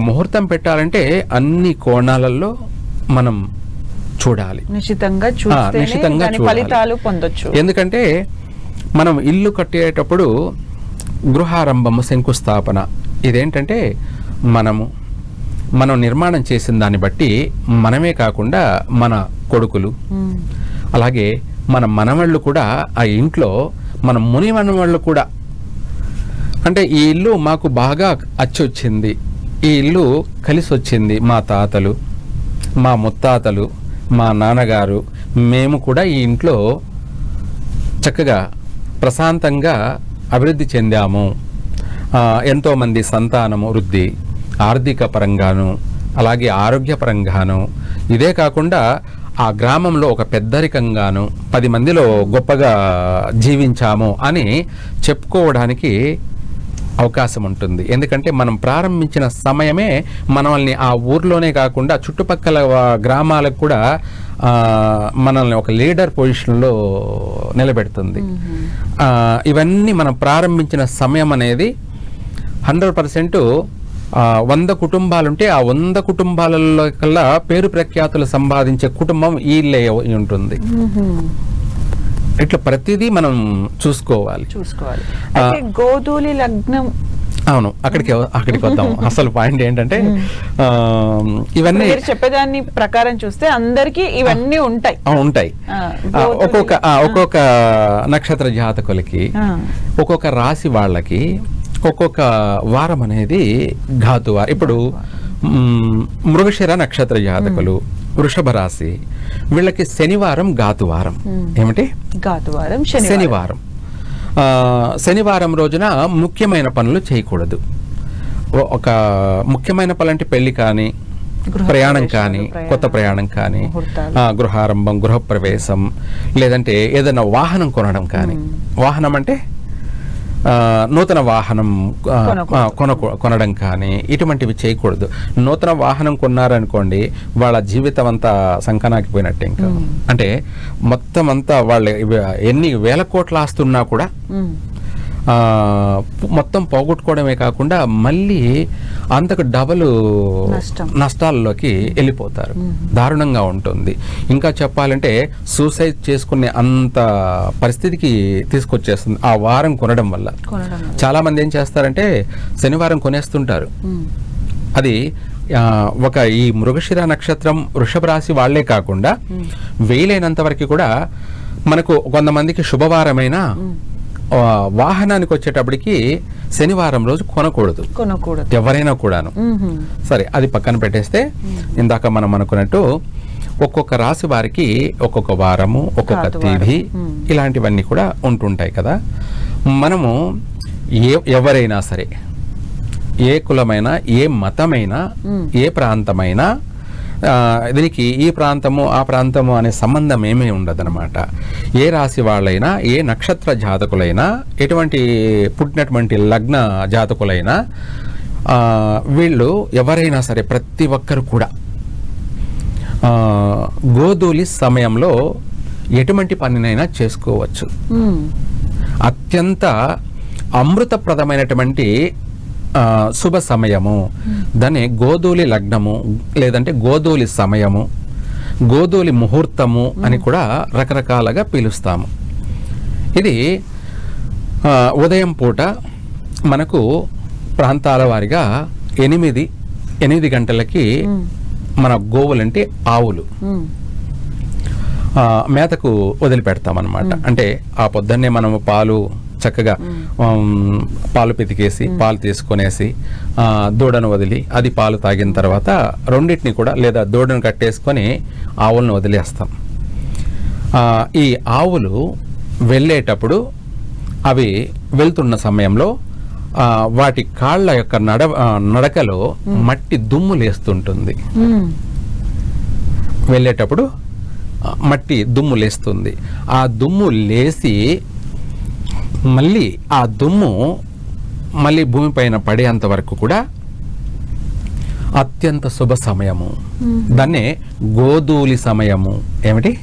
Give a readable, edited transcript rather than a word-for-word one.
ముహూర్తం పెట్టాలంటే అన్ని కోణాలలో మనం చూడాలి, నిశితంగా చూడాలి. ఫలితాలు పొందొచ్చు. ఎందుకంటే మనం ఇల్లు కట్టేటప్పుడు గృహారంభము, శంకుస్థాపన ఇదేంటంటే మనం నిర్మాణం చేసిన దాన్ని బట్టి మనమే కాకుండా మన కొడుకులు, అలాగే మన మనవళ్ళు కూడా ఆ ఇంట్లో మన ముని మనవళ్ళు కూడా, అంటే ఈ ఇల్లు మాకు బాగా అచ్చొచ్చింది, ఈ ఇల్లు కలిసి వచ్చింది, మా తాతలు, మా ముత్తాతలు, మా నాన్నగారు, మేము కూడా ఈ ఇంట్లో చక్కగా ప్రశాంతంగా అభివృద్ధి చెందాము, ఎంతోమంది సంతానము వృద్ధి, ఆర్థిక పరంగాను అలాగే ఆరోగ్యపరంగాను, ఇదే కాకుండా ఆ గ్రామంలో ఒక పెద్దరికంగాను 10 మందిలో గొప్పగా జీవించాము అని చెప్పుకోవడానికి అవకాశం ఉంటుంది. ఎందుకంటే మనం ప్రారంభించిన సమయమే మనల్ని ఆ ఊర్లోనే కాకుండా చుట్టుపక్కల గ్రామాలకు కూడా మనల్ని ఒక లీడర్ పొజిషన్లో నిలబెడుతుంది. ఇవన్నీ మనం ప్రారంభించిన సమయం అనేది 100% 100 కుటుంబాలుంటే ఆ 100 కుటుంబాలలో కల్లా పేరు ప్రఖ్యాతులు సంపాదించే కుటుంబం ఈ ఇల్లే ఉంటుంది. ఇట్లా ప్రతిదీ మనం చూసుకోవాలి. గోధూళి లగ్నం, అవును, అక్కడికి వద్దాం. అసలు పాయింట్ ఏంటంటే ఇవన్నీ చెప్పేదాన్ని ప్రకారం చూస్తే అందరికి ఇవన్నీ ఉంటాయి. ఒక్కొక్క నక్షత్ర జాతకులకి, ఒక్కొక్క రాశి వాళ్ళకి ఒక్కొక్క వారం అనేది ఘాతువారం. ఇప్పుడు మృగశిర నక్షత్ర జాతకులు, వృషభ రాశి, వీళ్ళకి శనివారం ఘాతువారం. ఏమిటి ఘాతువారం? శనివారం. శనివారం రోజున ముఖ్యమైన పనులు చేయకూడదు. ఒక ముఖ్యమైన పనులు అంటే పెళ్లి కానీ, ప్రయాణం కానీ, కొత్త ప్రయాణం కానీ, గృహారంభం, గృహప్రవేశం, లేదంటే ఏదైనా వాహనం కొనడం కానీ. వాహనం అంటే నూతన వాహనం కొనడం కానీ ఇటువంటివి చేయకూడదు. నూతన వాహనం కొన్నారనుకోండి, వాళ్ళ జీవితం అంతా సంకనాకిపోయినట్టే. ఇంకా అంటే మొత్తం అంతా వాళ్ళు ఎన్ని వేల కోట్ల ఆస్తున్నా కూడా మొత్తం పోగొట్టుకోవడమే కాకుండా మళ్ళీ అంతకు డబల్ నష్టాల్లోకి వెళ్ళిపోతారు. దారుణంగా ఉంటుంది. ఇంకా చెప్పాలంటే సూసైడ్ చేసుకునే అంత పరిస్థితికి తీసుకొచ్చేస్తుంది ఆ వారం కొనడం వల్ల. చాలా మంది ఏం చేస్తారంటే శనివారం కొనేస్తుంటారు. అది ఈ మృగశిర నక్షత్రం, వృషభ రాశి వాళ్లే కాకుండా వీలైనంత వరకు కూడా మనకు కొంతమందికి శుభవారమైన వాహనానికి వచ్చేటప్పటికి శనివారం రోజు కొనకూడదు ఎవరైనా కూడాను. సరే, అది పక్కన పెట్టేస్తే ఇందాక మనం అనుకున్నట్టు ఒక్కొక్క రాశి వారికి ఒక్కొక్క వారము, ఒక్కొక్క తేదీ, ఇలాంటివన్నీ కూడా ఉంటుంటాయి కదా. మనము ఎవరైనా సరే, ఏ కులమైనా, ఏ మతమైనా, ఏ ప్రాంతమైనా దీనికి ఈ ప్రాంతము ఆ ప్రాంతము అనే సంబంధం ఏమీ ఉండదన్నమాట. ఏ రాశి వాళ్ళైనా, ఏ నక్షత్ర జాతకులైనా, ఎటువంటి పుట్టినటువంటి లగ్న జాతకులైనా, వీళ్ళు ఎవరైనా సరే ప్రతి ఒక్కరు కూడా గోధూళి సమయంలో ఎటువంటి పనినైనా చేసుకోవచ్చు. అత్యంత అమృతప్రదమైనటువంటి శుభ సమయము. దాన్ని గోధూళి లగ్నము, లేదంటే గోధూళి సమయము, గోధూళి ముహూర్తము అని కూడా రకరకాలుగా పిలుస్తాము. ఇది ఉదయం పూట మనకు ప్రాంతాల వారిగా 8 గంటలకి మన గోవులంటే ఆవులు మేతకు వదిలిపెడతామన్నమాట. అంటే ఆ పొద్దున్నే మనము చక్కగా పాలు పితికేసి, పాలు తీసుకొనేసి దూడను వదిలి, అది పాలు తాగిన తర్వాత రెండింటిని కూడా, లేదా దూడను కట్టేసుకొని ఆవులను వదిలేస్తాం. ఈ ఆవులు వెళ్ళేటప్పుడు అవి వెళ్తున్న సమయంలో వాటి కాళ్ళ యొక్క నడకలో మట్టి దుమ్ము లేస్తుంటుంది. వెళ్ళేటప్పుడు మట్టి దుమ్ము లేస్తుంది. ఆ దుమ్ము లేసి మళ్ళీ ఆ దుమ్ము మళ్ళీ భూమిపైన పడేంత వరకు కూడా అత్యంత శుభ సమయము. దాన్నే గోధూళి సమయము. ఏమిటి?